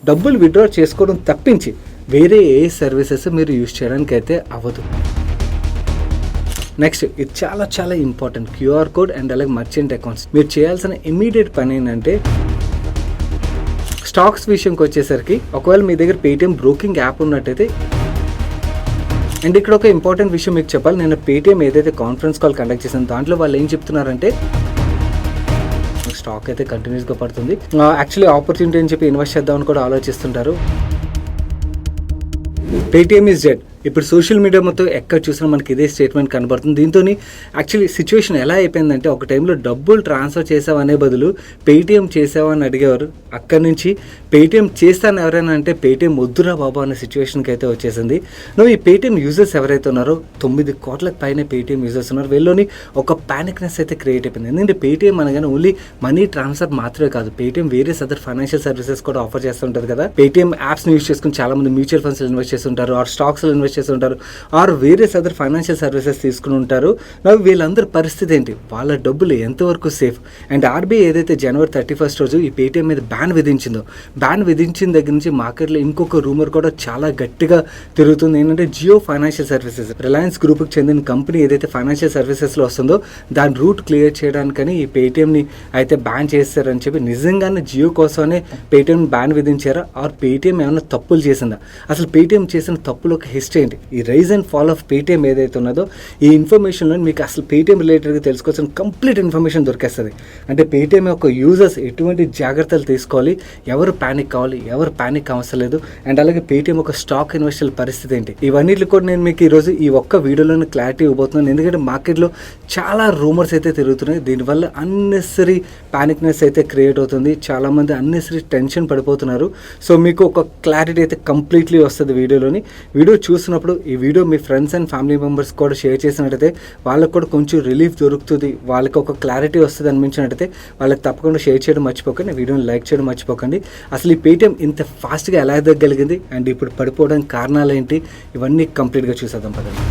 డబ్బులు విత్డ్రా చేసుకోవడం తప్పించి వేరే ఏ సర్వీసెస్ మీరు యూజ్ చేయడానికి అయితే అవ్వదు. నెక్స్ట్, ఇది చాలా చాలా ఇంపార్టెంట్, క్యూఆర్ కోడ్ అండ్ అలాగే మర్చెంట్ అకౌంట్స్. మీరు చేయాల్సిన ఇమ్మీడియట్ పని ఏంటంటే స్టాక్స్ విషయంకి వచ్చేసరికి ఒకవేళ మీ దగ్గర పేటిఎం బ్రోకింగ్ యాప్ ఉన్నట్టయితే, అండ్ ఇక్కడ ఒక ఇంపార్టెంట్ విషయం మీకు చెప్పాలి, నేను పేటిఎం ఏదైతే కాన్ఫరెన్స్ కాల్ కండక్ట్ చేశాను దాంట్లో వాళ్ళు ఏం చెప్తున్నారంటే స్టాక్ అయితే కంటిన్యూస్గా పడుతుంది, యాక్చువల్లీ ఆపర్చునిటీ అని చెప్పి ఇన్వెస్ట్ చేద్దామని కూడా ఆలోచిస్తుంటారు. Paytm is dead. ఇప్పుడు సోషల్ మీడియా మొత్తం ఎక్కడ చూసినా మనకి ఇదే స్టేట్మెంట్ కనబడుతుంది. దీంతో యాక్చువల్లీ సిచ్యువేషన్ ఎలా అయిపోయిందంటే, ఒక టైంలో డబ్బులు ట్రాన్స్ఫర్ చేసావనే బదులు పేటిఎం చేసావని అడిగేవారు. అక్కడి నుంచి పేటిఎం చేస్తాను ఎవరైనా అంటే పేటిఎం వద్దురా బాబా అనే సిచ్యువేషన్కి అయితే వచ్చేసింది. నువ్వు ఈ పేటిఎం యూజర్స్ ఎవరైతే ఉన్నారో 9 కోట్లకు పైన పేటిఎం యూజర్స్ ఉన్నారు. వీళ్ళలోని ఒక ప్యానిక్నెస్ అయితే క్రియేట్ అయిపోయింది. ఎందుకంటే పేటిఎం అనగానే ఓన్లీ మనీ ట్రాన్స్ఫర్ మాత్రమే కాదు, పేటిఎం వేరే అదర్ ఫైనాన్షియల్ సర్వీసెస్ కూడా ఆఫర్ చేస్తుంటారు కదా. పేటిఎం యాప్స్ని యూజ్ చేసుకుని చాలా మంది మ్యూచువల్ ఫండ్స్లో ఇన్వెస్ట్ చేస్తుంటారు, ఆర్ స్టాక్స్లో ఇన్వెస్ట్ చేస్తుంటారు, ఆర్ వేరే అదర్ ఫైనాన్షియల్ సర్వీసెస్ తీసుకుని ఉంటారు. వీళ్ళందరి పరిస్థితి ఏంటి, వాళ్ళ డబ్బులు ఎంతవరకు సేఫ్? అండ్ ఆర్బీఐ ఏదైతే జనవరి 31 రోజు ఈ పేటిఎం మీద బ్యాన్ విధించిందో, బ్యాన్ విధించిన దగ్గర నుంచి మార్కెట్లో ఇంకొక రూమర్ కూడా చాలా గట్టిగా తిరుగుతుంది. ఏంటంటే జియో ఫైనాన్షియల్ సర్వీసెస్, రిలయన్స్ గ్రూప్కి చెందిన కంపెనీ ఏదైతే ఫైనాన్షియల్ సర్వీసెస్లో వస్తుందో దాని రూట్ క్లియర్ చేయడానికని ఈ పేటిఎంని అయితే బ్యాన్ చేస్తారని చెప్పి, నిజంగానే జియో కోసమే పేటిఎం బ్యాన్ విధించారా, ఆర్ పేటిఎం ఏమైనా తప్పులు చేసిందా? అసలు పేటిఎం చేసిన తప్పులు ఒక హిస్టరీ ఏంటి, ఈ rise and fall of Paytm ఏదైతే ఉన్నదో ఈ ఇన్ఫర్మేషన్లో మీకు అసలు పేటిఎం రిలేటెడ్గా తెలుసుకోవాల్సిన కంప్లీట్ ఇన్ఫర్మేషన్ దొరికేస్తుంది. అంటే పేటిఎం యొక్క యూజర్స్ ఎటువంటి జాగ్రత్తలు తీసుకోవాలి, ఎవరు ప్యానిక్ కావాలి, ఎవరు ప్యానిక్ అవసరం లేదు, అండ్ అలాగే పేటిఎం ఒక స్టాక్ ఇన్వెస్టర్ పరిస్థితి ఏంటి, ఇవన్నిటి కూడా నేను మీకు ఈరోజు ఈ ఒక్క వీడియోలోనే క్లారిటీ ఇవ్వబోతున్నాను. ఎందుకంటే మార్కెట్లో చాలా రూమర్స్ అయితే తిరుగుతున్నాయి, దీనివల్ల అన్నెసరీ ప్యానిక్నెస్ అయితే క్రియేట్ అవుతుంది, చాలామంది అన్నెసరీ టెన్షన్ పడిపోతున్నారు. సో మీకు ఒక క్లారిటీ అయితే కంప్లీట్లీ వస్తుంది వీడియోలోని. వీడియో చూసినప్పుడు ఈ video me friends and family members కూడా షేర్ చేసినట్టయితే వాళ్ళకు కూడా కొంచెం రిలీఫ్ దొరుకుతుంది, వాళ్ళకి ఒక క్లారిటీ వస్తుంది అనిపించినట్టయితే వాళ్ళకి తప్పకుండా షేర్ చేయడం మర్చిపోకండి, వీడియోని లైక్ చేయడం మర్చిపోకండి. అసలు ఈ పేటిఎం ఇంత ఫాస్ట్గా ఎలా ఎదగలిగింది అండ్ ఇప్పుడు పడిపోవడానికి కారణాలు ఏంటి, ఇవన్నీ కంప్లీట్గా చూసేద్దాం పదండి.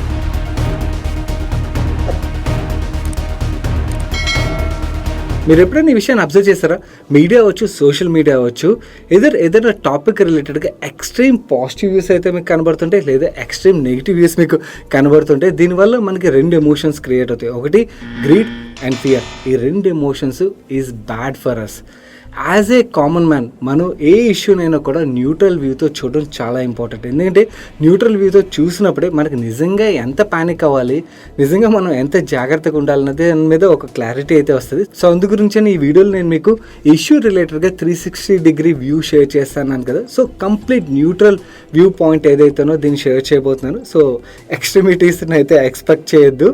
మీరు ఎప్పుడైనా ఈ విషయాన్ని అబ్జర్వ్ చేస్తారా, మీడియా అవ్వచ్చు, సోషల్ మీడియా అవ్వచ్చు, ఏదైనా టాపిక్ రిలేటెడ్గా ఎక్స్ట్రీమ్ పాజిటివ్ వ్యూస్ అయితే మీకు కనబడుతుంటాయి, లేదా ఎక్స్ట్రీమ్ నెగిటివ్ వ్యూస్ మీకు కనబడుతుంటాయి. దీనివల్ల మనకి 2 ఎమోషన్స్ క్రియేట్ అవుతాయి. ఒకటి గ్రీడ్ అండ్ ఫియర్. ఈ 2 emotions is bad for us. As a common man మనం ఏ ఇష్యూనైనా కూడా న్యూట్రల్ వ్యూతో చూడడం చాలా ఇంపార్టెంట్. ఎందుకంటే న్యూట్రల్ వ్యూతో చూసినప్పుడే మనకి నిజంగా ఎంత ప్యానిక్ అవ్వాలి, నిజంగా మనం ఎంత జాగ్రత్తగా ఉండాలన్నది దాని మీద ఒక క్లారిటీ అయితే వస్తుంది. సో అందు గురించి ఈ వీడియోలో నేను మీకు ఇష్యూ రిలేటెడ్గా 360 డిగ్రీ వ్యూ షేర్ చేస్తాను కదా. So complete neutral view point ఏదైతేనో దీన్ని షేర్ చేయబోతున్నాను. సో ఎక్స్ట్రీమిటీస్ని అయితే ఎక్స్పెక్ట్ చేయొద్దు.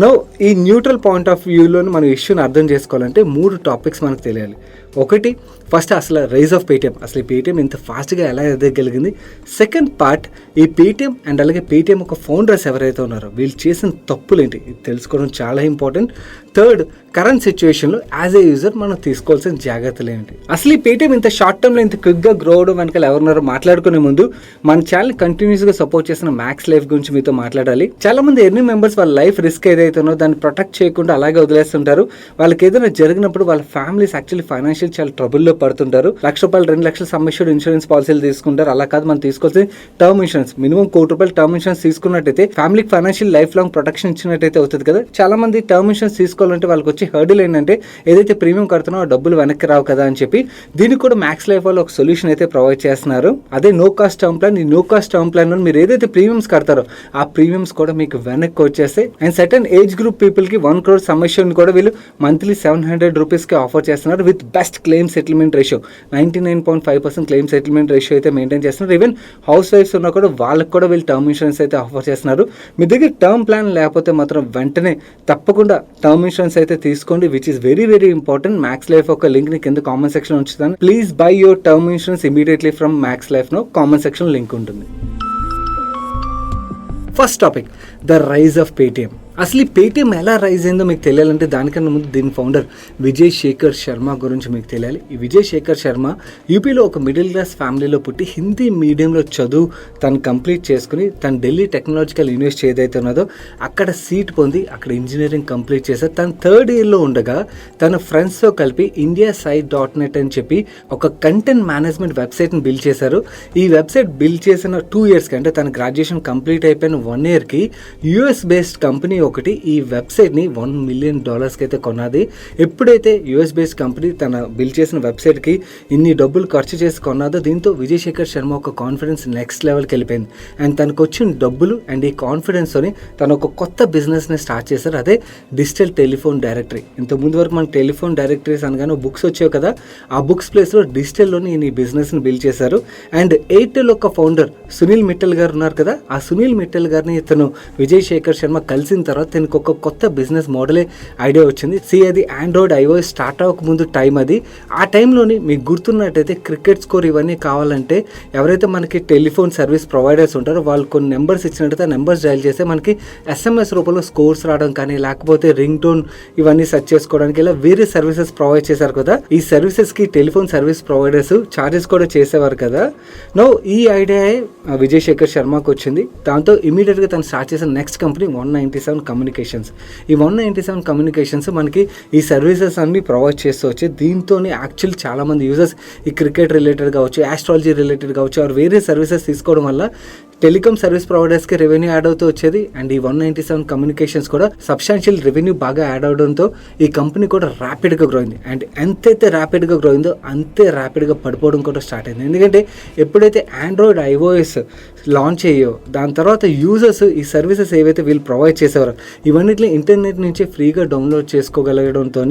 నో ఈ న్యూట్రల్ పాయింట్ ఆఫ్ వ్యూలోని మనం ఇష్యూని అర్థం చేసుకోవాలంటే 3 టాపిక్స్ మనకు తెలియాలి. ఒకటి, ఫస్ట్ అసలు రైజ్ ఆఫ్ పేటిఎం, అసలు ఈ పేటిఎం ఇంత ఫాస్ట్గా ఎలా ఎదగలిగింది. సెకండ్ పార్ట్, ఈ పేటిఎం అండ్ అలాగే పేటిఎం ఒక ఫౌండర్స్ ఎవరైతే ఉన్నారో వీళ్ళు చేసిన తప్పులు ఏంటి ఇది తెలుసుకోవడం చాలా ఇంపార్టెంట్. థర్డ్, కరెంట్ సిచ్యువేషన్లో యాజ్ ఏ యూజర్ మనం తీసుకోవాల్సిన జాగ్రత్తలు ఏంటి. అసలు ఈ పేటిఎం ఇంత షార్ట్ టర్మ్లో ఇంత క్విక్గా గ్రో అవడం వెనకాల ఎవరున్నారో మాట్లాడుకునే ముందు మన ఛానల్ కంటిన్యూస్గా సపోర్ట్ చేసిన మ్యాక్స్ లైఫ్ గురించి మీతో మాట్లాడాలి. చాలా మంది ఎర్నింగ్ మెంబర్స్ వాళ్ళ లైఫ్ రిస్క్ ఏదైతే ఉన్నో దాన్ని ప్రొటెక్ట్ చేయకుండా అలాగే వదిలేస్తుంటారు. వాళ్ళకి ఏదైనా జరిగినప్పుడు వాళ్ళ ఫ్యామిలీస్ యాక్చువల్లీ ఫైనాన్షియల్ చాలా ట్రబుల్లో పడుతుంటారు. ₹1,00,000 ₹2,00,000 సమ్ అష్యూర్డ్ ఇన్సూరెన్స్ పాలసీలు తీసుకుంటారు. అలా కాదు, మనం తీసుకోవాల్సిన term insurance minimum ₹1,00,00,000 term insurance తీసుకున్నట్టయితే ఫ్యామిలీకి ఫైనాన్షియల్ లైఫ్ లాంగ్ ప్రొటెక్షన్ ఇచ్చినట్టయితే అవుతుంది కదా. చాలా మంది టర్మ్ ఇన్సూరెన్స్ తీసుకోవాలంటే వాళ్ళకి వచ్చి హర్డిల్ ఏంటంటే ఏదైతే ప్రీమియం కడుతున్నారో ఆ డబ్బులు వెనక్కి రావు కదా అని చెప్పి దీనికి కూడా మ్యాక్స్ లైఫ్ వాళ్ళు ఒక సొల్యూషన్ అయితే ప్రొవైడ్ చేస్తున్నారు. అదే నో కాస్ట్ టర్మ్ ప్లాన్. ఈ నో కాస్ట్ టర్మ్ ప్లాన్ లో మీరు ఏదైతే ప్రీమియమ్స్ కడతారో ఆ ప్రీమియమ్స్ కూడా మీకు వెనక్కి వచ్చేస్తాయి. And certain age group people కి 1 crore సమ్ అష్యూర్డ్ కూడా వీళ్ళు మంత్లీ ₹700 కి ఆఫర్ చేస్తున్నారు with best claim settlement ratio. 99.5% claim settlement ratio అయితే మెయింటైన్ చేస్తున్నారు. ఈవెన్ హౌస్ వైఫ్స్ ఉన్నా కూడా వాళ్ళకి కూడా వీళ్ళు టర్మ్ ఇన్సూరెన్స్ అయితే ఆఫర్ చేస్తున్నారు. మీ దగ్గర టర్మ్ ప్లాన్ లేకపోతే మాత్రం వెంటనే తప్పకుండా టర్మ్ ఇన్సూరెన్స్ అయితే తీసుకోండి, which is very very important. Max Life ఒక లింక్ ని కింద కామెంట్ సెక్షన్ ఉంచుతాను. Please buy your term insurance immediately from Max Life no. Comment section link ఉంటుంది. First topic, the rise of Paytm. అసలు ఈ Paytm ఎలా రైజ్ అయిందో మీకు తెలియాలంటే దానికన్నా ముందు దీని ఫౌండర్ విజయ్ శేఖర్ శర్మ గురించి మీకు తెలియాలి. ఈ విజయ్ శేఖర్ శర్మ యూపీలో ఒక మిడిల్ క్లాస్ ఫ్యామిలీలో పుట్టి హిందీ మీడియంలో చదువు తను కంప్లీట్ చేసుకుని తను ఢిల్లీ టెక్నాలజికల్ యూనివర్సిటీ ఏదైతే ఉన్నదో అక్కడ సీట్ పొంది అక్కడ ఇంజనీరింగ్ కంప్లీట్ చేశారు. తను థర్డ్ ఇయర్లో ఉండగా తన ఫ్రెండ్స్తో కలిపి indiasite.net అని చెప్పి ఒక కంటెంట్ మేనేజ్మెంట్ వెబ్సైట్ని బిల్డ్ చేశారు. ఈ వెబ్సైట్ బిల్డ్ చేసిన 2 yearsకి అంటే తన గ్రాడ్యుయేషన్ కంప్లీట్ అయిపోయిన 1 yearకి యూఎస్ బేస్డ్ కంపెనీ ఒకటి ఈ వెబ్సైట్ని $1 million అయితే కొన్నది. ఎప్పుడైతే యూఎస్ బేస్డ్ కంపెనీ తన బిల్డ్ చేసిన వెబ్సైట్కి ఇన్ని డబ్బులు ఖర్చు చేసి కొన్నదో దీంతో విజయ్ శేఖర్ శర్మ ఒక కాన్ఫిడెన్స్ నెక్స్ట్ లెవెల్కి వెళ్ళిపోయింది. అండ్ తనకు వచ్చిన డబ్బులు అండ్ ఈ కాన్ఫిడెన్స్తోని తను ఒక కొత్త బిజినెస్ని స్టార్ట్ చేశారు. అదే డిజిటల్ టెలిఫోన్ డైరెక్టరీ. ఇంతకుముందు వరకు మనకు టెలిఫోన్ డైరెక్టరీస్ అనగానే బుక్స్ వచ్చాయి కదా, ఆ బుక్స్ ప్లేస్లో డిజిటల్లోని ఈ బిజినెస్ని బిల్డ్ చేశారు. అండ్ ఎయిర్టెల్ ఒక ఫౌండర్ సునీల్ మిట్టల్ గారు ఉన్నారు కదా, ఆ సునీల్ మిట్టల్ గారిని ఇతను విజయ్ శేఖర్ శర్మ కలిసిన తర్వాత తనకు ఒక కొత్త బిజినెస్ మోడలే ఐడియా వచ్చింది. అది ఆండ్రాయిడ్ iOS స్టార్ట్ అవ్వక ముందు టైం అది. ఆ టైంలోని మీకు గుర్తున్నట్టయితే క్రికెట్ స్కోర్ ఇవన్నీ కావాలంటే ఎవరైతే మనకి టెలిఫోన్ సర్వీస్ ప్రొవైడర్స్ ఉంటారో వాళ్ళు కొన్ని నెంబర్స్ ఇచ్చినట్టయితే ఆ నెంబర్స్ డయల్ చేస్తే మనకి SMS రూపంలో స్కోర్స్ రావడం కానీ లేకపోతే రింగ్ టోన్ ఇవన్నీ సెర్చ్ చేసుకోవడానికి ఇలా వేరే సర్వీసెస్ ప్రొవైడ్ చేశారు కదా. ఈ సర్వీసెస్కి టెలిఫోన్ సర్వీస్ ప్రొవైడర్స్ ఛార్జెస్ కూడా చేసేవారు కదా. నో ఈ ఐడియా విజయ్ శేఖర్ శర్మకు వచ్చింది. దాంతో ఇమీడియట్గా తను స్టార్ట్ చేసిన నెక్స్ట్ కంపెనీ 197 కమ్యూనికేషన్స్. ఈ 197 కమ్యూనికేషన్స్ మనకి ఈ సర్వీసెస్ అన్ని ప్రొవైడ్ చేస్తూ వచ్చి దీంతో యాక్చువల్ చాలామంది యూజర్స్ ఈ క్రికెట్ రిలేటెడ్ కావచ్చు, ఆస్ట్రాలజీ రిలేటెడ్ కావచ్చు, ఆర్ వేరే సర్వీసెస్ తీసుకోవడం వల్ల టెలికామ్ సర్వీస్ ప్రొవైడర్స్కి రెవెన్యూ యాడ్ అవుతూ వచ్చేది. అండ్ ఈ 197 కమ్యూనికేషన్స్ కూడా సబ్స్టాన్షియల్ రెవెన్యూ బాగా యాడ్ అవడంతో ఈ కంపెనీ కూడా ర్యాపిడ్గా గ్రో అయింది. అండ్ ఎంతైతే ర్యాపిడ్గా గ్రో అయిందో అంతే ర్యాపిడ్గా పడిపోవడం కూడా స్టార్ట్ అయింది. ఎందుకంటే ఎప్పుడైతే ఆండ్రాయిడ్ iOS లాంచ్ అయ్యో దాని తర్వాత యూజర్స్ ఈ సర్వీసెస్ ఏవైతే వీళ్ళు ప్రొవైడ్ చేసేవారు ఇవన్నిటిని ఇంటర్నెట్ నుంచి ఫ్రీగా డౌన్లోడ్ చేసుకోగలగడంతో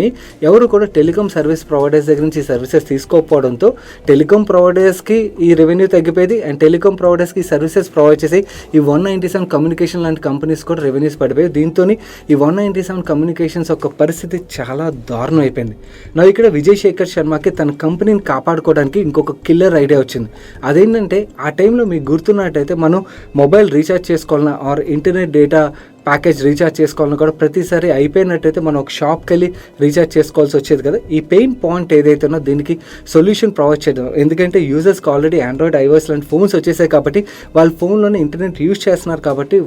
ఎవరు కూడా టెలికామ్ సర్వీస్ ప్రొవైడర్స్ దగ్గర నుంచి ఈ సర్వీసెస్ తీసుకోకపోవడంతో టెలికామ్ ప్రొవైడర్స్కి ఈ రెవెన్యూ తగ్గిపోయింది. అండ్ టెలికామ్ ప్రొవైడర్స్కి ఈ సర్వీసెస్ ప్రొవైడ్ చేసి ఈ 197 కమ్యూనికేషన్ లాంటి కంపెనీస్ కూడా రెవెన్యూస్ పడిపోయి దీంతో ఈ 197 కమ్యూనికేషన్స్ యొక్క పరిస్థితి చాలా దారుణం అయిపోయింది. నా ఇక్కడ విజయ్ శేఖర్ శర్మకి తన కంపెనీని కాపాడుకోవడానికి ఇంకొక కిల్లర్ ఐడియా వచ్చింది. అదేంటంటే ఆ టైంలో మీకు గుర్తున్నట్టయితే మనం మొబైల్ రీఛార్జ్ చేసుకోవాలన్నా are internet data package recharge చేసుకోవాలన్నా కూడా ప్రతిసారి అయిపోయినట్టయితే మనం ఒక షాప్కి వెళ్ళి రీఛార్జ్ చేసుకోవాల్సి వచ్చేది కదా. ఈ పెయిన్ పాయింట్ ఏదైతే ఉన్నో దీనికి సొల్యూషన్ ప్రొవైడ్ చేయడం. ఎందుకంటే యూజర్స్కి ఆల్రెడీ ఆండ్రాయిడ్ iOS లాంటి ఫోన్స్ వచ్చేసాయి కాబట్టి వాళ్ళ ఫోన్లోనే ఇంటర్నెట్ యూజ్ చేస్తున్నారు కాబట్టి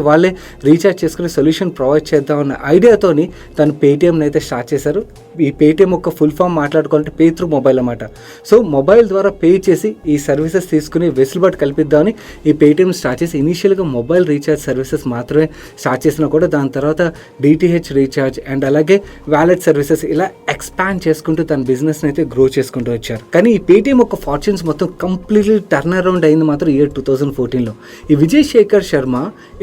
వాళ్ళే రీఛార్జ్ చేసుకుని సొల్యూషన్ ప్రొవైడ్ చేద్దామన్న ఐడియాతోని తను పేటీఎంని అయితే స్టార్ట్ చేశారు. ఈ పేటీఎం ఒక ఫుల్ ఫామ్ మాట్లాడుకోవాలంటే పే త్రూ మొబైల్ అన్నమాట. సో మొబైల్ ద్వారా పే చేసి ఈ సర్వీసెస్ తీసుకుని వెసులుబాటు కల్పిద్దామని ఈ పేటీఎం స్టార్ట్ చేసి ఇనీషియల్గా మొబైల్ రీఛార్జ్ సర్వీసెస్ మాత్రమే స్టార్ట్ చేసినా కూడా దాని తర్వాత DTH రీఛార్జ్ అండ్ అలాగే వ్యాలెట్ సర్వీసెస్ ఇలా ఎక్స్పాండ్ చేసుకుంటూ తన బిజినెస్ని అయితే గ్రో చేసుకుంటూ వచ్చారు. కానీ ఈ పేటీఎం ఒక ఫార్చ్యూన్స్ మొత్తం కంప్లీట్లీ టర్న్ అరౌండ్ అయింది మాత్రం ఇయర్ 2014లో. ఈ విజయ్ శేఖర్ శర్మ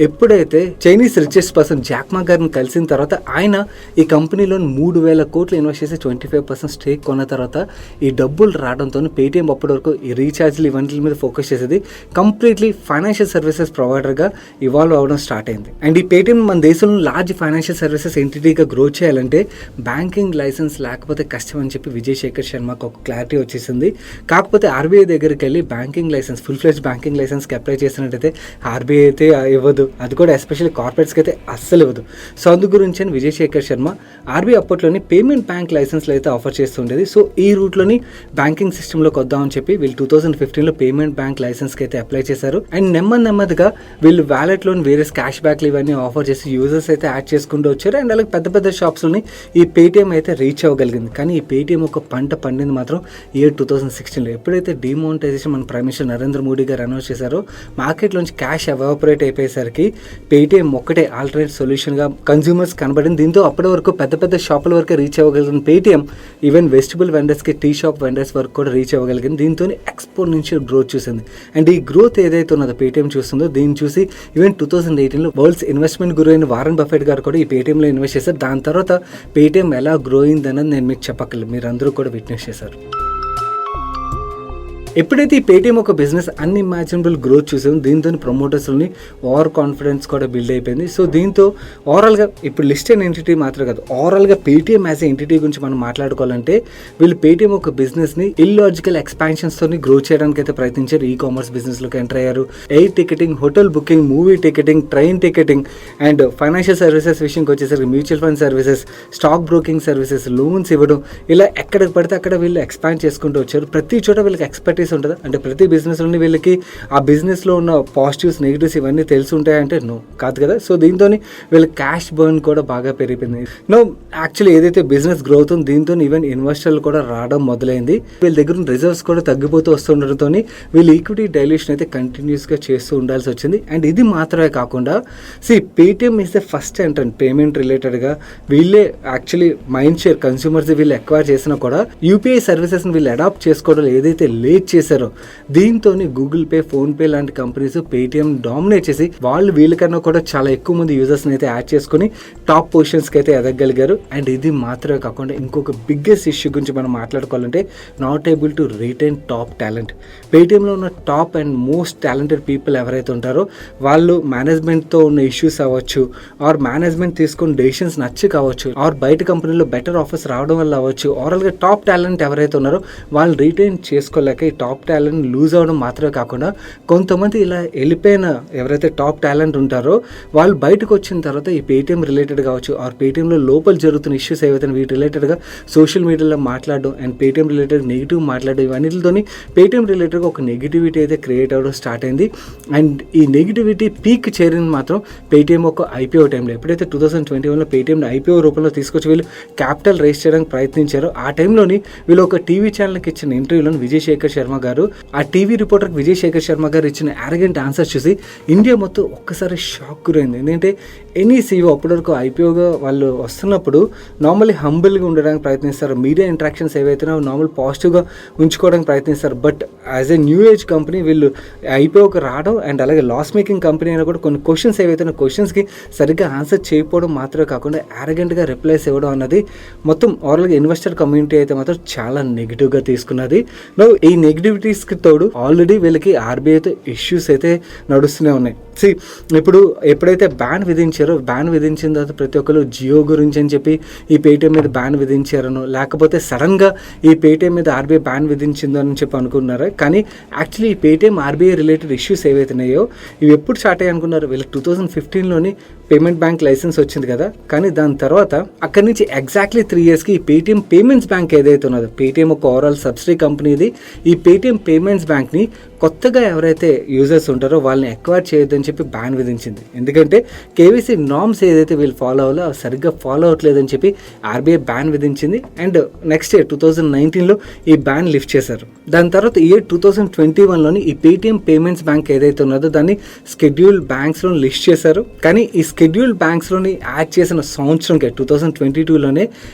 ఎప్పుడైతే చైనీస్ రిచెస్ట్ పర్సన్ జాక్మా గారిని కలిసిన తర్వాత ఆయన ఈ కంపెనీలో 3,000 కోట్లు ఇన్వెస్ట్ చేసి 25% స్టేక్ కొన్న తర్వాత ఈ డబ్బులు రావడంతో పేటీఎం అప్పటి వరకు ఈ రీఛార్జ్లు ఇవన్నీ మీద ఫోకస్ చేసేది కంప్లీట్లీ ఫైనాన్షియల్ సర్వీసెస్ ప్రొవైడర్గా ఇవాల్వ్ అవ్వడం స్టార్ట్ అయింది. అండ్ ఈ పేటీఎం మన దేశంలో లార్జ్ ఫైనాన్షియల్ సర్వీసెస్ ఎంటిటీగా గ్రో చేయాలంటే బ్యాంకింగ్ లైసెన్స్ లేకపోతే కష్టం అని చెప్పి విజయ్ శేఖర్ శర్మకు ఒక క్లారిటీ వచ్చేసింది. కాకపోతే RBI దగ్గరికి వెళ్ళి banking license full fledged banking లైసెన్స్కి అప్లై చేసినట్టయితే RBI అయితే ఇవ్వదు, అది కూడా ఎస్పెషల్లీ కార్పొరేట్స్కి అయితే అస్సలు ఇవ్వదు. సో అందు గురించి విజయ్ శేఖర్ శర్మ RBI అప్పట్లోని పేమెంట్ బ్యాంక్ లైసెన్స్లు అయితే ఆఫర్ చేస్తుండేది. సో ఈ రూట్లోని బ్యాంకింగ్ సిస్టంలోకి వద్దామని చెప్పి వీళ్ళు 2015లో పేమెంట్ బ్యాంక్ లైసెన్స్కి అయితే అప్లై చేశారు. అండ్ నెమ్మదిగా వీళ్ళు వ్యాలెట్లోని వేరే క్యాష్ బ్యాక్లు ఇవన్నీ ఆఫర్ చేసి యూజర్స్ అయితే యాడ్ చేసుకుంటూ వచ్చారు. అండ్ అలాగే పెద్ద షాప్స్లోని ఈ పేటీఎం అయితే రీచ్ అవ్వగలిగింది. కానీ ఈ పేటీఎం ఒక పంట పండింది మాత్రం ఇయర్ 2016లో. ఎప్పుడైతే డిమానిటైజేషన్ మన ప్రైమ్ మినిస్టర్ నరేంద్ర మోడీ గారు అనౌన్స్ చేశారో మార్కెట్లోంచి క్యాష్ ఎవాపరేట్ అయిపోయేసరికి పేటీఎం ఒక్కటే ఆల్టర్నేట్ సొల్యూషన్గా కన్జ్యూమర్స్ కనబడింది. దీంతో అప్పటి వరకు పెద్ద షాపుల వరకు రీచ్ అవ్వగలిగిన పేటీఎం ఈవెన్ వెజిటబుల్ వెండర్స్కి టీ షాప్ వెండర్స్ వరకు కూడా రీచ్ అవ్వగలిగింది. దీంతో ఎక్స్పోనెన్షియల్ గ్రోత్ చూసింది. అండ్ ఈ గ్రోత్ ఏదైతే ఉన్నదో పేటీఎం చూస్తుందో దీన్ని చూసి ఈవెన్ 2018లో వరల్డ్స్ ఇన్వెస్ట్మెంట్ గురు అయిన వారన్ బఫెట్ గారు కూడా ఈ పేటీఎంలో ఇన్వెస్ట్ చేశారు. దాని తర్వాత పేటీఎం ఎలా గ్రో అయిందన్నది నేను మీకు చెప్పక్కర్లేదు, మీరు అందరూ కూడా విట్నెస్ చేశారు. ఎప్పుడైతే ఈ పేటీఎం ఒక బిజినెస్ అన్ఇమాజినబుల్ గ్రోత్ చూసాం, దీంతో ప్రమోటర్స్ని ఓవర్ కాన్ఫిడెన్స్ కూడా బిల్డ్ అయిపోయింది. సో దీంతో ఓవరాల్గా ఇప్పుడు లిస్ట్ అయిన ఎంటిటీ మాత్రం కాదు, ఓవరాల్గా పేటీఎం యాజ్ ఎంటిటీ గురించి మనం మాట్లాడుకోవాలంటే వీళ్ళు పేటీఎం ఒక బిజినెస్ని ఇల్లాజికల్ ఎక్స్పాన్షన్స్తో గ్రో చేయడానికి అయితే ప్రయత్నించారు. ఈ కామర్స్ బిజినెస్లోకి ఎంటర్ అయ్యారు. Air ticketing, hotel booking, movie ticketing, train ticketing and financial services విషయంకి వచ్చేసరికి mutual fund services, stock broking services, loans ఇవ్వడం, ఇలా ఎక్కడికి పడితే అక్కడ వీళ్ళు ఎక్స్పాండ్ చేసుకుంటూ వచ్చారు. ప్రతి చోట వీళ్ళకి ఎక్స్పర్టీస్ ఉంటుంది. అంటే ప్రతి బిజినెస్లోని వీళ్ళకి ఆ బిజినెస్లో ఉన్న పాజిటివ్స్, నెగిటివ్స్ ఇవన్నీ తెలిసి ఉంటాయంటే నో కాదు కదా. సో దీంతో వీళ్ళ క్యాష్ బర్న్ కూడా బాగా పెరిగిపోయింది. నో యాక్చువల్లీ ఏదైతే బిజినెస్ గ్రోత్ ఉందో దీంతో ఈవెన్ ఇన్వెస్టర్లు కూడా రావడం మొదలైంది. వీళ్ళ దగ్గర ఉన్న రిజర్వ్స్ కూడా తగ్గిపోతూ వస్తుండటంతో వీళ్ళు ఈక్విటీ డైల్యూషన్ అయితే కంటిన్యూస్గా చేస్తూ ఉండాల్సి వచ్చింది. అండ్ ఇది మాత్రమే కాకుండా Paytm is the first entrant payment రిలేటెడ్గా. వీళ్ళే యాక్చువల్లీ మైండ్ షేర్ కన్స్యూమర్స్ వీళ్ళు ఎక్వైర్ చేసినా కూడా యూపీఐ సర్వీసెస్ని వీళ్ళు అడాప్ట్ చేసుకోవడం ఏదైతే లేట్ చేశారో దీంతో గూగుల్ పే, ఫోన్ పే లాంటి కంపెనీస్ పేటీఎం డామినేట్ చేసి వాళ్ళు వీళ్ళకన్నా కూడా చాలా ఎక్కువ మంది యూజర్స్ని అయితే యాడ్ చేసుకుని టాప్ పొజిషన్స్కి అయితే ఎదగలిగారు. అండ్ ఇది మాత్రమే కాకుండా ఇంకొక బిగ్గెస్ట్ ఇష్యూ గురించి మనం మాట్లాడుకోవాలంటే not able to retain top talent. పేటీఎంలో ఉన్న top and most talented people ఎవరైతే ఉంటారో వాళ్ళు మేనేజ్మెంట్తో ఉన్న ఇష్యూస్ అవ్వచ్చు, ఆర్ మేనేజ్మెంట్ తీసుకున్న డెసిషన్స్ నచ్చి కావచ్చు, ఆర్ బయట కంపెనీలో బెటర్ ఆఫర్స్ రావడం వల్ల అవ్వచ్చు, ఓవరాల్గా టాప్ టాలెంట్ ఎవరైతే ఉన్నారో వాళ్ళు రిటైన్ చేసుకోలేక ఈ టాప్ టాలెంట్ లూజ్ అవ్వడం మాత్రమే కాకుండా కొంతమంది ఇలా వెళ్ళిపోయిన ఎవరైతే టాప్ టాలెంట్ ఉంటారో వాళ్ళు బయటకు వచ్చిన తర్వాత ఈ పేటీఎం రిలేటెడ్ కావచ్చు, ఆర్ పేటీఎంలో లోపల జరుగుతున్న ఇష్యూస్ ఏవైతే వీటి రిలేటెడ్గా సోషల్ మీడియాలో మాట్లాడడం అండ్ పేటీఎం రిలేటెడ్ నెగిటివ్ మాట్లాడడం ఇవన్నిటితోని పేటీఎం రిలేటెడ్గా ఒక నెగిటివిటీ అయితే క్రియేట్ అవ్వడం స్టార్ట్ అయింది. అండ్ ఈ నెగిటివిటీ పీక్ చేరింది మాత్రం పేటీఎం ఒక ఐపీఓ టైంలో. ఎప్పుడైతే 2021లో పేటీఎం ఐపీఓ రూపంలో తీసుకొచ్చి వీళ్ళు క్యాపిటల్ రైజ్ చేయడానికి ప్రయత్నించారో ఆ టైంలోని వీళ్ళు ఒక టీవీ ఛానల్కి ఇచ్చిన ఇంటర్వ్యూలో విజయ్ శేఖర్ శర్మ గారు, ఆ టీవీ రిపోర్టర్కి విజయ్ శేఖర్ శర్మ గారు ఇచ్చిన యారగెంట్ ఆన్సర్స్ చూసి ఇండియా మొత్తం ఒక్కసారి షాక్ గురైంది. ఎందుకంటే ఎనీ సీఓ అప్పటివరకు ఐపీఓగా వాళ్ళు వస్తున్నప్పుడు నార్మల్లీ హంబుల్గా ఉండడానికి ప్రయత్నిస్తారు, మీడియా ఇంటరాక్షన్స్ ఏవైతే నార్మల్ పాజిటివ్గా ఉంచుకోవడానికి ప్రయత్నిస్తారు. But as a new age company వీళ్ళు ఐపీఓకి రావడం అండ్ అలాగే లాస్ మేకింగ్ కంపెనీ అయినా కూడా కొన్ని క్వశ్చన్స్ ఏవైతే క్వశ్చన్స్కి సరిగ్గా ఆన్సర్ చేయకపోవడం మాత్రమే కాకుండా యారగెంట్గా రిప్లైస్ ఇవ్వడం అన్నది మొత్తం ఓవరాల్గా ఇన్వెస్టర్ కమ్యూనిటీ అయితే మాత్రం చాలా నెగిటివ్గా తీసుకున్నది. ఈ నెగిటివిటీస్కి తోడు ఆల్రెడీ వీళ్ళకి ఆర్బీఐతో ఇష్యూస్ అయితే నడుస్తూనే ఉన్నాయి. ఇప్పుడు ఎప్పుడైతే బ్యాన్ విధించిన తర్వాత ప్రతి ఒక్కరు జియో గురించి అని చెప్పి ఈ పేటీఎం మీద బ్యాన్ విధించారనో, లేకపోతే సడన్గా ఈ పేటీఎం మీద ఆర్బీఐ బ్యాన్ విధించిందో అని చెప్పి అనుకున్నారు. కానీ యాక్చువల్లీ ఈ పేటీఎం ఆర్బీఐ రిలేటెడ్ ఇష్యూస్ ఏవైతున్నాయో ఇవి ఎప్పుడు స్టార్ట్ అయ్యి అనుకున్నారు, వీళ్ళకి 2015లోని పేమెంట్ బ్యాంక్ లైసెన్స్ వచ్చింది కదా. కానీ దాని తర్వాత అక్కడి నుంచి ఎగ్జాక్ట్లీ 3 yearsకి ఈ పేటీఎం పేమెంట్స్ బ్యాంక్ ఏదైతే ఉన్నదో, పేటీఎం ఒక ఓవరాల్ సబ్సిడీ కంపెనీ ఇది. ఈ పేటీఎం పేమెంట్స్ బ్యాంక్ని కొత్తగా ఎవరైతే యూజర్స్ ఉంటారో వాళ్ళని ఎక్వైర్ చేయొద్దని చెప్పి బ్యాన్ విధించింది. ఎందుకంటే కేవీసీ నార్మ్స్ ఏదైతే వీళ్ళు ఫాలో అవ్వాలో అవి సరిగ్గా ఫాలో అవ్వట్లేదని చెప్పి ఆర్బీఐ బ్యాన్ విధించింది. అండ్ నెక్స్ట్ ఇయర్ 2019లో ఈ బ్యాన్ లిఫ్ట్ చేశారు. దాని తర్వాత ఇయర్ 2021లోని ఈ పేటీఎం పేమెంట్స్ బ్యాంక్ ఏదైతే ఉన్నదో దాన్ని స్కెడ్యూల్డ్ బ్యాంక్స్లో లిస్ట్ చేశారు. కానీ ఈ స్కెడ్యూల్డ్ బ్యాంక్స్లోని యాడ్ చేసిన సంవత్సరంకే 2022లోనే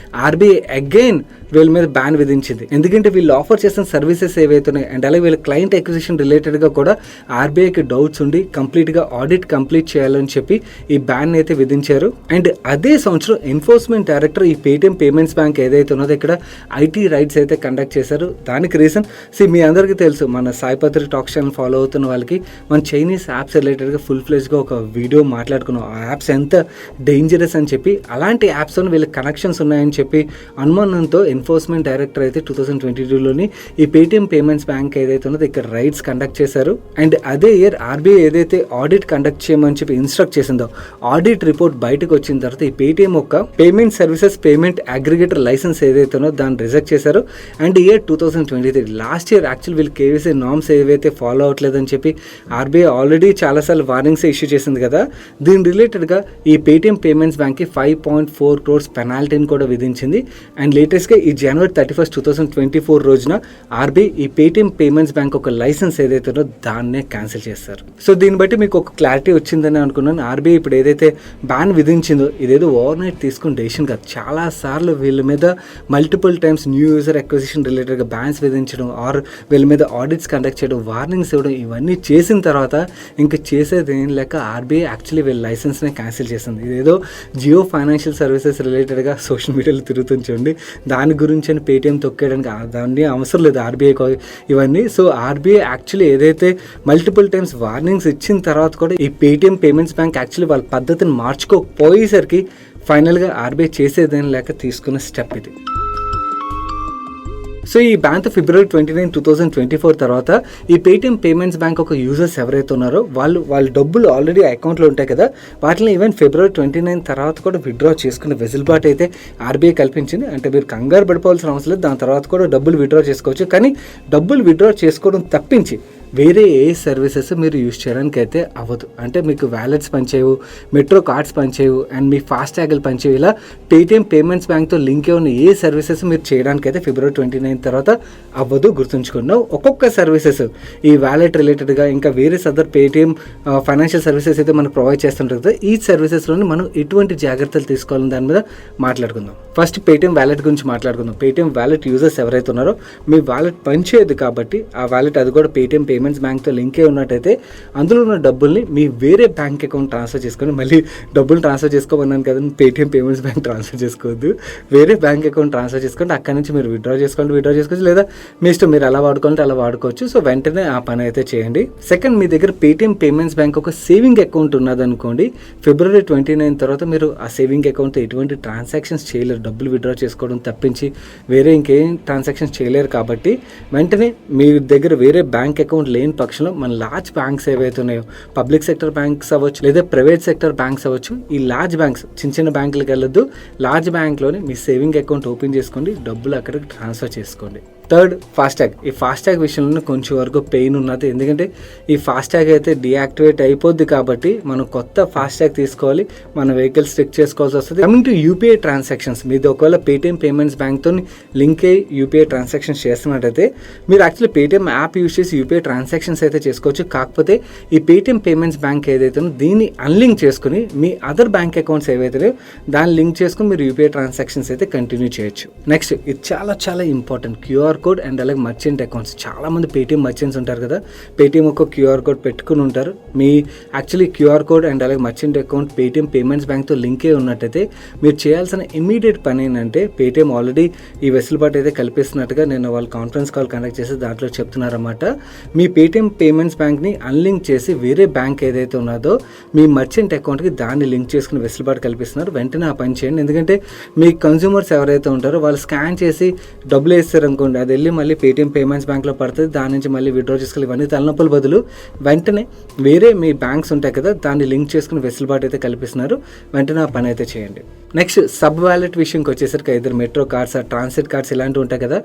ఆర్బీఐ అగైన్ వీళ్ళ మీద బ్యాన్ విధించింది. ఎందుకంటే వీళ్ళు ఆఫర్ చేసిన సర్వీసెస్ ఏవైతే ఉన్నాయి అండ్ అలాగే వీళ్ళ క్లయింట్ అక్విజిషన్ రిలేటెడ్గా కూడా ఆర్బీఐకి డౌట్స్ ఉండి కంప్లీట్గా ఆడిట్ కంప్లీట్ చేయాలని చెప్పి ఈ బ్యాన్ అయితే విధించారు. అండ్ అదే సంవత్సరం ఎన్ఫోర్స్మెంట్ డైరెక్టర్ ఈ పేటీఎం పేమెంట్స్ బ్యాంక్ ఏదైతే ఉన్నదో ఇక్కడ ఐటీ రైడ్స్ అయితే కండక్ట్ చేశారు. దానికి రీజన్ మీ అందరికీ తెలుసు, మన సాయిపత్రి టాక్ ఛానల్ ఫాలో అవుతున్న వాళ్ళకి మన చైనీస్ యాప్స్ రిలేటెడ్గా ఫుల్ ఫ్లెజ్గా ఒక వీడియో మాట్లాడుకున్నాం. ఆ యాప్స్ ఎంత డేంజరస్ అని చెప్పి, అలాంటి యాప్స్తో వీళ్ళకి కనెక్షన్స్ ఉన్నాయని చెప్పి అనుమానంతో ఎన్ఫోర్స్మెంట్ డైరెక్టర్ అయితే 2022లోని ఈ పేటీఎం పేమెంట్స్ బ్యాంక్ ఏదైతే ఉన్నదో ఇక్కడ రైడ్స్ కండక్ట్ చేశారు. అండ్ అదే ఇయర్ ఆర్బీఐ ఏదైతే ఆడిట్ కండక్ట్ చేయమని చెప్పి ఇన్స్ట్రక్ట్ చేసిందో ఆడిట్ రిపోర్ట్ బయటకు వచ్చిన తర్వాత ఈ పేటీఎం ఒక payment services payment aggregator license ఏదైతే ఉన్నదో దాన్ని రిజెక్ట్ చేశారు. And year 2023 last year actual వీళ్ళు కేవీసీ నార్మ్స్ ఏవైతే ఫాలో అవ్వట్లేదని చెప్పి ఆర్బీఐ ఆల్రెడీ చాలాసార్లు వార్నింగ్స్ ఇష్యూ చేసింది కదా. దీని రిలేటెడ్గా ఈ పేటీఎం పేమెంట్స్ బ్యాంక్కి 5.4 crores పెనాల్టీని కూడా విధించింది. అండ్ లేటెస్ట్గా ఈ January 31st, 2024 రోజున ఆర్బీఐ ఈ పేటీఎం పేమెంట్స్ బ్యాంక్ ఒక లైసెన్స్ ఏదైతే ఉందో దాన్నే క్యాన్సిల్ చేస్తారు. సో దీన్ని బట్టి మీకు ఒక క్లారిటీ వచ్చిందని అనుకున్నాను. ఆర్బీఐ ఇప్పుడు ఏదైతే బ్యాన్ విధించిందో ఇదేదో ఓవర్ నైట్ తీసుకున్న డెసిషన్ కాదు. చాలా సార్లు వీళ్ళ మీద multiple times new user acquisition రిలేటెడ్గా బ్యాన్స్ విధించడం, ఆర్ వీళ్ళ మీద ఆడిట్స్ కండక్ట్ చేయడం, వార్నింగ్స్ ఇవ్వడం, ఇవన్నీ చేసిన తర్వాత ఇంకా చేసేది ఏం లేక ఆర్బీఐ యాక్చువల్లీ వీళ్ళ లైసెన్స్ని క్యాన్సిల్ చేసింది. ఇదేదో జియో ఫైనాన్షియల్ సర్వీసెస్ రిలేటెడ్గా సోషల్ మీడియాలో తిరుగుతుంది చూడండి, దాని గురించి అని పేటీఎం తొక్కేయడానికి దాన్ని అవసరం లేదు ఆర్బీఐ ఇవన్నీ. సో ఆర్బీఐ యాక్చువల్లీ ఏదైతే మల్టిపుల్ టైమ్స్ వార్నింగ్స్ ఇచ్చిన తర్వాత కూడా ఈ పేటీఎం పేమెంట్స్ బ్యాంక్ యాక్చువల్లీ వాళ్ళ పద్ధతిని మార్చుకోకపోయేసరికి ఫైనల్గా ఆర్బీఐ చేసేదేం లేక తీసుకున్న స్టెప్ ఇది. సో ఈ బ్యాంక్ ఫిబ్రవరి 29, 2024 తర్వాత ఈ పేటీఎం పేమెంట్స్ బ్యాంక్ ఒక యూజర్స్ ఎవరైతే ఉన్నారో వాళ్ళ డబ్బులు ఆల్రెడీ అకౌంట్లో ఉంటాయి కదా, వాటిని ఈవెన్ ఫిబ్రవరి 29 తర్వాత కూడా విత్డ్రా చేసుకునే వెసులుబాటు అయితే ఆర్బీఐ కల్పించింది. అంటే మీరు కంగారు పడిపోవాల్సిన అవసరం లేదు, దాని తర్వాత కూడా డబ్బులు విత్డ్రా చేసుకోవచ్చు. కానీ డబ్బులు విత్డ్రా చేసుకోవడం తప్పించి వేరే ఏ సర్వీసెస్ మీరు యూజ్ చేయడానికి అయితే అవ్వదు. అంటే మీకు వ్యాలెట్స్ పనిచేయవు, మెట్రో కార్డ్స్ పనిచేయవు, అండ్ మీ ఫాస్టాగ్లు పనిచేయవు. ఇలా పేటీఎం పేమెంట్స్ బ్యాంక్తో లింక్ ఉన్న ఏ సర్వీసెస్ మీరు చేయడానికి అయితే ఫిబ్రవరి 29 తర్వాత అవ్వదు, గుర్తుంచుకున్నావు. ఒక్కొక్క సర్వీసెస్ ఈ వ్యాలెట్ రిలేటెడ్గా ఇంకా వేరే అదర్ పేటీఎం ఫైనాన్షియల్ సర్వీసెస్ అయితే మనకు ప్రొవైడ్ చేస్తుంటారు కదా, ఈ సర్వీసెస్లోని మనం ఎటువంటి జాగ్రత్తలు తీసుకోవాలని దాని మీద మాట్లాడుకుందాం. ఫస్ట్ పేటీఎం వ్యాలెట్ గురించి మాట్లాడుకుందాం. పేటీఎం వ్యాలెట్ యూజర్స్ ఎవరైతే ఉన్నారో మీ వ్యాలెట్ పనిచేయదు కాబట్టి ఆ వ్యాలెట్ అది కూడా పేటీఎం పేమెంట్స్ బ్యాంక్తో లింక్ అయి ఉన్నట్టయితే అందులో ఉన్న డబ్బుల్ని మీ వేరే బ్యాంక్ అకౌంట్ ట్రాన్స్ఫర్ చేసుకొని, మళ్ళీ డబ్బులు ట్రాన్స్ఫర్ చేసుకోమన్నాను కదా, పేటీఎం పేమెంట్స్ బ్యాంక్ ట్రాన్స్ఫర్ చేసుకోవద్దు, వేరే బ్యాంక్ అకౌంట్ ట్రాన్స్ఫర్ చేసుకోండి. అక్కడి నుంచి మీరు విత్డ్రా చేసుకోవచ్చు, లేదా మీ ఇష్టం మీరు ఎలా వాడుకోవాలంటే అలా వాడుకోవచ్చు. సో వెంటనే ఆ పని అయితే చేయండి. సెకండ్, మీ దగ్గర పేటీఎం పేమెంట్స్ బ్యాంక్ ఒక సేవింగ్ అకౌంట్ ఉన్నదనుకోండి, ఫిబ్రవరి 29 తర్వాత మీరు ఆ సేవింగ్ అకౌంట్తో ఎటువంటి ట్రాన్సాక్షన్స్ చేయలేరు, డబ్బులు విత్డ్రా చేసుకోవడం తప్పించి వేరే ఇంకేం ట్రాన్సాక్షన్స్ చేయలేరు. కాబట్టి వెంటనే మీ దగ్గర వేరే బ్యాంక్ అకౌంట్ లేని పక్షంలో మన లార్జ్ బ్యాంక్స్ ఏవైతే ఉన్నాయో, పబ్లిక్ సెక్టర్ బ్యాంక్స్ అవ్వచ్చు లేదా ప్రైవేట్ సెక్టర్ బ్యాంక్స్ అవ్వచ్చు, ఈ లార్జ్ బ్యాంక్స్ చిన్న బ్యాంకులకు వెళ్ళొద్దు, లార్జ్ బ్యాంక్లోని మీ సేవింగ్ అకౌంట్ ఓపెన్ చేసుకోండి, డబ్బులు అక్కడికి ట్రాన్స్ఫర్ చేసుకోండి. Third, FASTag. ఈ ఫాస్టాగ్ విషయంలో కొంచెం వరకు పెయిన్ ఉన్నది, ఎందుకంటే ఈ ఫాస్టాగ్ అయితే డియాక్టివేట్ అయిపోద్ది కాబట్టి మనం కొత్త ఫాస్టాగ్ తీసుకోవాలి, మన వెహికల్స్ చెక్ చేసుకోవాల్సి వస్తుంది. కమింగ్ టు యూపీఐ ట్రాన్సాక్షన్స్, మీది ఒకవేళ పేటీఎం పేమెంట్స్ బ్యాంక్తో లింక్ అయ్యి యూపీఐ ట్రాన్సాక్షన్స్ చేస్తున్నట్టయితే మీరు యాక్చువల్లీ పేటీఎం యాప్ యూజ్ చేసి యూపీఐ ట్రాన్సాక్షన్స్ అయితే చేసుకోవచ్చు. కాకపోతే ఈ పేటీఎం పేమెంట్స్ బ్యాంక్ ఏదైతే దీన్ని అన్లింక్ చేసుకుని మీ అదర్ బ్యాంక్ అకౌంట్స్ ఏవైతే దాన్ని లింక్ చేసుకుని మీరు యూపీఐ ట్రాన్సాక్షన్స్ అయితే కంటిన్యూ చేయొచ్చు. నెక్స్ట్, ఇది చాలా ఇంపార్టెంట్, క్యూఆర్ కోడ్ అండ్ అలాగే మర్చెంట్ అకౌంట్స్. చాలామంది పేటీఎం మర్చెంట్స్ ఉంటారు కదా, పేటీఎం ఒక క్యూఆర్ కోడ్ పెట్టుకుని ఉంటారు. మీ యాక్చువల్లీ క్యూఆర్ కోడ్ అండ్ అలాగే మర్చెంట్ అకౌంట్ పేటీఎం పేమెంట్స్ బ్యాంక్తో లింక్ అయి ఉన్నట్టయితే మీరు చేయాల్సిన ఇమీడియట్ పని ఏంటంటే, పేటీఎం ఆల్రెడీ ఈ వెసులుబాటు అయితే కల్పిస్తున్నట్టుగా నేను వాళ్ళు కాన్ఫరెన్స్ కాల్ కండక్ట్ చేసి దాంట్లో చెప్తున్నారన్నమాట. మీ పేటీఎం పేమెంట్స్ బ్యాంక్ని అన్లింక్ చేసి వేరే బ్యాంక్ ఏదైతే ఉన్నదో మీ మర్చెంట్ అకౌంట్కి దాన్ని లింక్ చేసుకుని వెసులుబాటు కల్పిస్తున్నారు. వెంటనే ఆ పని చేయండి, ఎందుకంటే మీ కన్జ్యూమర్స్ ఎవరైతే ఉంటారో వాళ్ళు స్కాన్ చేసి డబ్బులు వేస్తారు అనుకోండి, అది వెళ్ళి మళ్ళీ పేటీఎం పేమెంట్స్ బ్యాంక్లో పడుతుంది, దాని నుంచి మళ్ళీ విత్డ్రా చేసుకోవాలి, ఇవన్నీ తలనొప్పుల బదులు వెంటనే వేరే మీ బ్యాంక్స్ ఉంటాయి కదా దాన్ని లింక్ చేసుకుని వెసులుబాటు అయితే కల్పిస్తున్నారు. వెంటనే ఆ పని అయితే చేయండి. నెక్స్ట్, సబ్ వ్యాలెట్ విషయంకి వచ్చేసరికి ఇద్దరు మెట్రో కార్డ్స్, ట్రాన్సిట్ కార్డ్స్ ఇలాంటివి ఉంటాయి కదా,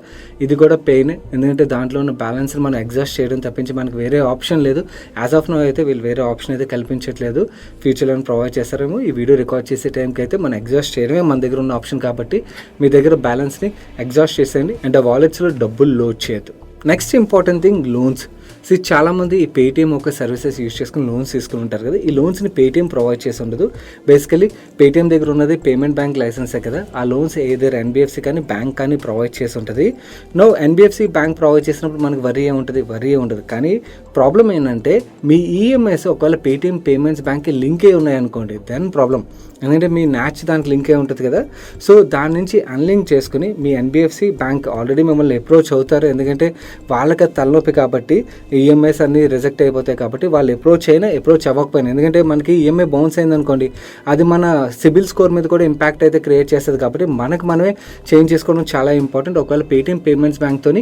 ఇది కూడా పెయిన్, ఎందుకంటే దాంట్లో ఉన్న బ్యాలెన్స్ని మనం ఎగ్జాస్ట్ చేయడం తప్పించి మనకు వేరే ఆప్షన్ లేదు. యాజ్ ఆఫ్ నో అయితే వీళ్ళు వేరే ఆప్షన్ అయితే కల్పించట్లేదు, ఫ్యూచర్లో ప్రొవైడ్ చేస్తారేమో. ఈ వీడియో రికార్డ్ చేసే టైంకి అయితే మనం ఎగ్జాస్ట్ చేయడమే మన దగ్గర ఉన్న ఆప్షన్ కాబట్టి మీ దగ్గర బ్యాలెన్స్ని ఎగ్జాస్ట్ చేసేయండి అండ్ ఆ వాలెట్స్లో డబ్బులు లోడ్ చేయొద్దు. Next important thing, loans. So చాలామంది ఈ పేటీఎం ఒక సర్వీసెస్ యూజ్ చేసుకుని లోన్స్ తీసుకుని ఉంటారు కదా, ఈ లోన్స్ని పేటీఎం ప్రొవైడ్ చేసి ఉండదు. బేసికలీ పేటీఎం దగ్గర ఉన్నది పేమెంట్ బ్యాంక్ లైసెన్సే కదా, ఆ లోన్స్ ఏదైనా ఎన్బిఎఫ్సి కానీ బ్యాంక్ కానీ ప్రొవైడ్ చేసి ఉంటుంది. నో ఎన్బిఎఫ్సి బ్యాంక్ ప్రొవైడ్ చేసినప్పుడు మనకు వరీ ఉండదు. కానీ ప్రాబ్లం ఏంటంటే మీ ఈఎంఐస్ ఒకవేళ పేటీఎం పేమెంట్స్ బ్యాంక్కి లింక్ అయి ఉన్నాయనుకోండి, దెన్ ప్రాబ్లం. ఎందుకంటే మీ న్యాచ్ దానికి లింక్ అయి ఉంటుంది కదా, సో దాని నుంచి అన్లింక్ చేసుకుని మీ ఎన్బిఎఫ్సి బ్యాంక్ ఆల్రెడీ మిమ్మల్ని అప్రోచ్ అవుతారు, ఎందుకంటే వాళ్ళకి తలనొప్పి కాబట్టి ఈఎంఐస్ అన్ని రిజెక్ట్ అయిపోతాయి కాబట్టి వాళ్ళు అప్రోచ్ అవ్వకపోయినా, ఎందుకంటే మనకి ఈఎంఐ బౌన్స్ అయిందనుకోండి అది మన సిబిల్ స్కోర్ మీద కూడా ఇంపాక్ట్ అయితే క్రియేట్ చేస్తుంది. కాబట్టి మనమే చేంజ్ చేసుకోవడం చాలా ఇంపార్టెంట్. ఒకవేళ పేటీఎం పేమెంట్స్ బ్యాంక్తో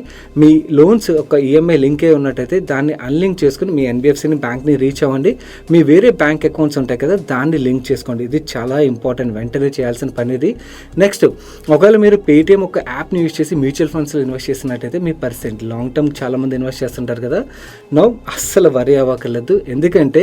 మీ లోన్స్ ఒక ఈఎంఐ లింక్ అయి ఉన్నట్టయితే దాన్ని అన్లింక్ చేసుకుని మీ ఎన్బిఎఫ్సిని బ్యాంక్ని రీచ్ అవ్వండి, మీ వేరే బ్యాంక్ అకౌంట్స్ ఉంటాయి కదా దాన్ని లింక్ చేసుకోండి. ఇది చాలా ఇంపార్టెంట్, వెంటనే చేయాల్సిన పని ఇది. నెక్స్ట్, ఒకవేళ మీరు పేటీఎం ఒక యాప్ని యూజ్ చేసి మ్యూచువల్ ఫండ్స్లో ఇన్వెస్ట్ చేసినట్టయితే మీ పర్సెంట్ లాంగ్ టర్మ్ చాలామంది ఇన్వెస్ట్ చేస్తుంటారు కదా, నో అస్సలు వరీ అవ్వకలేదు. ఎందుకంటే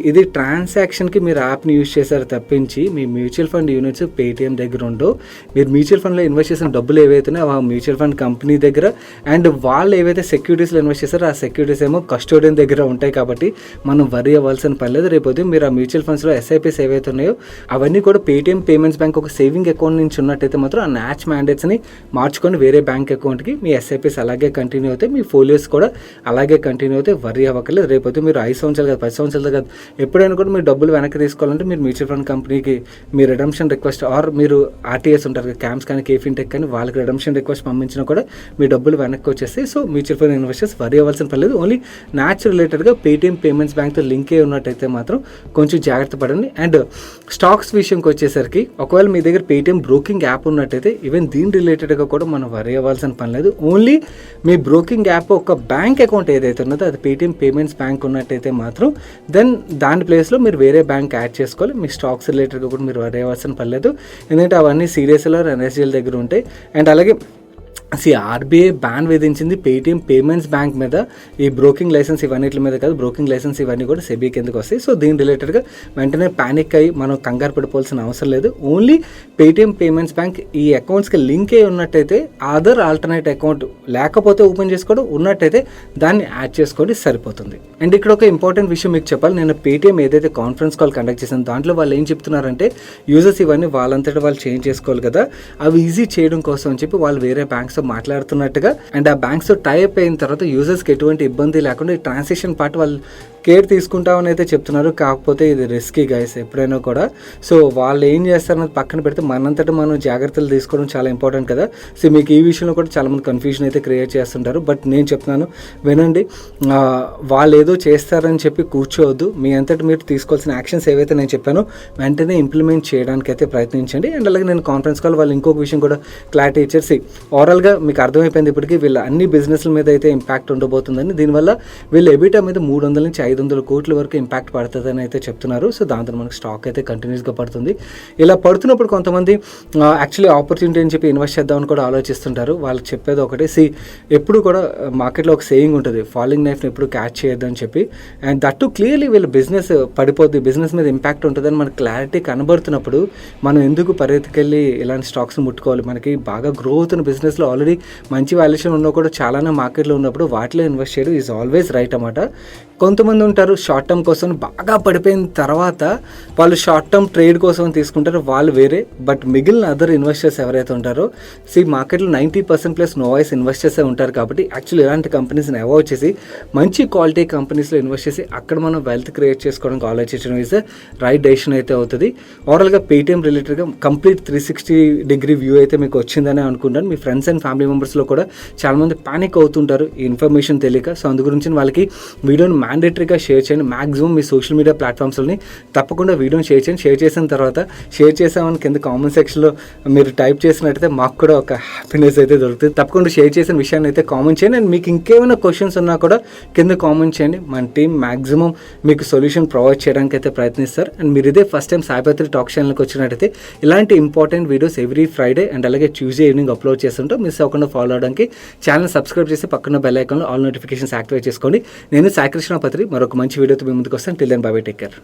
ఇది ట్రాన్సాక్షన్కి మీరు యాప్ని యూజ్ చేశారు తప్పించి మీ మ్యూచువల్ ఫండ్ యూనిట్స్ పేటీఎం దగ్గర ఉండవు. మీరు మ్యూచువల్ ఫండ్లో ఇన్వెస్ట్ చేసిన డబ్బులు ఏవైతున్నాయో ఆ మ్యూచువల్ ఫండ్ కంపెనీ దగ్గర, అండ్ వాళ్ళు ఏవైతే సెక్యూరిటీస్లో ఇన్వెస్ట్ చేస్తారో ఆ సెక్యూరిటీస్ ఏమో కస్టోడియన్ దగ్గర ఉంటాయి. కాబట్టి మనం వరీ అవ్వాల్సిన పని లేదు. రేపు మీరు ఆ మ్యూచువల్ ఫండ్స్లో ఎస్ఐపీస్ ఏవైతే ఉన్నాయో అవన్నీ కూడా పేటీఎం పేమెంట్స్ బ్యాంక్ ఒక సేవింగ్ అకౌంట్ నుంచి ఉన్నట్టయితే మాత్రం ఆ న్యాచ్ మ్యాండేట్స్ని మార్చుకొని వేరే బ్యాంక్ అకౌంట్కి మీ ఎస్ఐపిస్ అలాగే కంటిన్యూ అవుతాయి, మీ ఫోలియోస్ కూడా అలాగే కంటిన్యూ అవుతాయి. వర్రీ అవ్వకలేదు. రేపొద్దు మీరు 5 సంవత్సరాలు కాదు 10 సంవత్సరాలు కాదు ఎప్పుడైనా కూడా మీరు డబ్బులు వెనక్కి తీసుకోవాలంటే మీరు మ్యూచువల్ ఫండ్ కంపెనీకి మీ రిడమ్షన్ రిక్వెస్ట్ ఆర్ మీరు ఆర్టీఎస్ ఉంటారు కదా, క్యాంప్స్ కానీ కేఫిన్టెక్ కానీ వాళ్ళకి రిడమ్షన్ రిక్వెస్ట్ పంపించినా కూడా మీ డబ్బులు వెనక్కి వచ్చేస్తాయి. So mutual fund investors worry అవ్వాల్సిన పర్లేదు. ఓన్లీ న్యాచ్ రిలేటెడ్గా పేటీఎం పేమెంట్స్ బ్యాంక్తో లింక్ అయి ఉన్నట్టయితే మాత్రం కొంచెం జాగ్రత్త పడండి. అండ్ స్టాక్స్ విషయంకి వచ్చేసరికి ఒకవేళ మీ దగ్గర పేటీఎం బ్రోకింగ్ యాప్ ఉన్నట్టయితే ఈవెన్ దీని రిలేటెడ్గా కూడా మనం వర్రీ అవ్వాల్సిన పని లేదు. ఓన్లీ మీ బ్రోకింగ్ యాప్ ఒక బ్యాంక్ అకౌంట్ ఏదైతే ఉన్నదో అది పేటీఎం పేమెంట్స్ బ్యాంక్ ఉన్నట్టయితే మాత్రం దెన్ దాని ప్లేస్లో మీరు వేరే బ్యాంక్ యాడ్ చేసుకోవాలి. మీ స్టాక్స్ రిలేటెడ్గా కూడా మీరు వర్రీ అవ్వాల్సిన పని లేదు. ఎందుకంటే అవన్నీ సిడిఎస్ఎల్ ఎన్ఎస్డిఎల్ దగ్గర ఉంటాయి. అండ్ అలాగే ఆర్బీఐ బ్యాన్ విధించింది పేటీఎం పేమెంట్స్ బ్యాంక్ మీద. ఈ బ్రోకింగ్ లైసెన్స్ ఇవన్నిటి మీద కాదు, బ్రోకింగ్ లైసెన్స్ ఇవన్నీ కూడా సెబీ కిందకి వస్తాయి. సో దీని రిలేటెడ్గా వెంటనే ప్యానిక్ అయ్యి మనం కంగారు పడిపోవాల్సిన అవసరం లేదు. ఓన్లీ పేటీఎం పేమెంట్స్ బ్యాంక్ ఈ అకౌంట్స్కి లింక్ అయి ఉన్నట్టయితే అదర్ ఆల్టర్నేట్ అకౌంట్ లేకపోతే ఓపెన్ చేసుకోవడం, ఉన్నట్టయితే దాన్ని యాడ్ చేసుకోండి సరిపోతుంది. అండ్ ఇక్కడ ఒక ఇంపార్టెంట్ విషయం మీకు చెప్పాలి. నేను పేటీఎం ఏదైతే కాన్ఫరెన్స్ కాల్ కండక్ట్ చేశాను దాంట్లో వాళ్ళు ఏం చెప్తున్నారంటే యూజర్స్ ఇవన్నీ వాళ్ళంతటా వాళ్ళు చేంజ్ చేసుకోవాలి కదా, అవి ఈజీ చేయడం కోసం అని చెప్పి వాళ్ళు వేరే బ్యాంక్స్ మాట్లాడుతున్నట్టుగా అండ్ ఆ బ్యాంక్స్ టైప్ అయిన తర్వాత యూజర్స్కి ఎటువంటి ఇబ్బంది లేకుండా ఈ ట్రాన్సాక్షన్ పార్ట్ వాళ్ళు కేర్ తీసుకుంటామని అయితే చెప్తున్నారు. కాకపోతే ఇది రిస్కీ గైస్ ఎప్పుడైనా కూడా. సో వాళ్ళు ఏం చేస్తారన్నది పక్కన పెడితే మనంతటా మనం జాగ్రత్తలు తీసుకోవడం చాలా ఇంపార్టెంట్ కదా. సో మీకు ఈ విషయంలో కూడా చాలామంది కన్ఫ్యూజన్ అయితే క్రియేట్ చేస్తుంటారు. బట్ నేను చెప్తున్నాను వినండి, వాళ్ళు ఏదో చేస్తారని చెప్పి కూర్చోవద్దు. మీ అంతటి మీరు తీసుకోవాల్సిన యాక్షన్స్ ఏవైతే నేను చెప్పానో వెంటనే ఇంప్లిమెంట్ చేయడానికి అయితే ప్రయత్నించండి. అండ్ అలాగే నేను కాన్ఫరెన్స్ కాల్ వాళ్ళు ఇంకొక విషయం కూడా క్లారిటీ ఇచ్చేసి ఓవరాల్గా మీకు అర్థమైపోయింది ఇప్పటికీ వీళ్ళ అన్ని బిజినెస్ల మీద అయితే ఇంపాక్ట్ ఉండబోతుందని. దీనివల్ల వీళ్ళ ఎబిటా మీద 300 నుంచి 500 కోట్ల వరకు ఇంపాక్ట్ పడుతుందని అయితే చెప్తున్నారు. సో దాంతో మనకు స్టాక్ అయితే కంటిన్యూస్గా పడుతుంది. ఇలా పడుతున్నప్పుడు కొంతమంది యాక్చువల్లీ ఆపర్చునిటీ అని చెప్పి ఇన్వెస్ట్ చేద్దామని కూడా ఆలోచిస్తుంటారు. వాళ్ళకి చెప్పేది ఒకటే, ఎప్పుడు కూడా మార్కెట్లో ఒక సేయింగ్ ఉంటుంది, ఫాలింగ్ నైఫ్ని ఎప్పుడు క్యాచ్ చేయొద్దని చెప్పి. అండ్ దట్టు క్లియర్లీ వీళ్ళ బిజినెస్ పడిపోద్ది, బిజినెస్ మీద ఇంపాక్ట్ ఉంటుందని మనకు క్లారిటీ కనబడుతున్నప్పుడు మనం ఎందుకు పరిగెత్తుకెళ్ళి ఇలాంటి స్టాక్స్ని ముట్టుకోవాలి? మనకి బాగా గ్రో అవుతున్న బిజినెస్లో ఆల్రెడీ మంచి వాల్యుయేషన్ ఉన్నా కూడా చాలానే మార్కెట్లో ఉన్నప్పుడు వాటిలో ఇన్వెస్ట్ చేయడం ఈజ్ ఆల్వేస్ రైట్ అన్నమాట. కొంతమంది ఉంటారు షార్ట్ టర్మ్ కోసం బాగా పడిపోయిన తర్వాత వాళ్ళు షార్ట్ టర్మ్ ట్రేడ్ కోసం తీసుకుంటారు, వాళ్ళు వేరే. బట్ మిగిలిన అదర్ ఇన్వెస్టర్స్ ఎవరైతే ఉంటారో మార్కెట్లో 90% నో వాయిస్ ఇన్వెస్టర్సే ఉంటారు. కాబట్టి యాక్చువల్లీ ఇలాంటి కంపెనీస్ని అవాయిడ్ చేసి మంచి క్వాలిటీ కంపెనీస్లో ఇన్వెస్ట్ చేసి అక్కడ మనం వెల్త్ క్రియేట్ చేసుకోవడానికి ఆలోచించడం ఈజ్ రైట్ డెసిషన్ అయితే అవుతుంది. ఓవరాల్గా పేటీఎం రిలేటెడ్గా కంప్లీట్ 360 వ్యూ అయితే మీకు వచ్చిందని అనుకుంటాను. మీ ఫ్రెండ్స్ అండ్ ఫ్యామిలీ మెంబర్స్లో కూడా చాలామంది ప్యానిక్ అవుతుంటారు ఈ ఇన్ఫర్మేషన్ తెలియక. సో అందు గురించి వాళ్ళకి వీడియోని మ్యాండేటరీగా షేర్ చేయండి. మ్యాక్సిమం మీ సోషల్ మీడియా ప్లాట్ఫామ్స్ని తప్పకుండా వీడియోని షేర్ చేయండి. షేర్ చేసిన తర్వాత షేర్ చేసామని కింద కామెంట్ సెక్షన్లో మీరు టైప్ చేసినట్టయితే మాకు కూడా ఒక హ్యాపీనెస్ అయితే దొరుకుతుంది. తప్పకుండా షేర్ చేసిన విషయాన్ని అయితే కామెంట్ చేయండి. అండ్ మీకు ఇంకేమైనా క్వశ్చన్స్ ఉన్నా కూడా కింద కామెంట్ చేయండి. మన టీం మ్యాక్సిమం మీకు సొల్యూషన్ ప్రొవైడ్ చేయడానికి అయితే ప్రయత్నిస్తారు. అండ్ మీరు ఇదే ఫస్ట్ టైం సాయిపత్రి టాక్ ఛానల్కి వచ్చినట్టయితే ఇలాంటి important videos every Friday and అలాగే ట్యూస్డే ఈవినింగ్ అప్లోడ్ చేస్తుంటాం. మిస్ అవ్వకుండా ఫాలో అవడానికి ఛానల్ సబ్స్క్రైబ్ చేసి పక్కన బెల్ ఐకాన్లో ఆల్ నోటిఫికేషన్స్ యాక్టివేట్ చేసుకోండి. నేను సాయి కృష్ణ పత్రి మరొక మంచి వీడియోతో మీ ముందుకు వస్తాను. Till then bye bye, take care.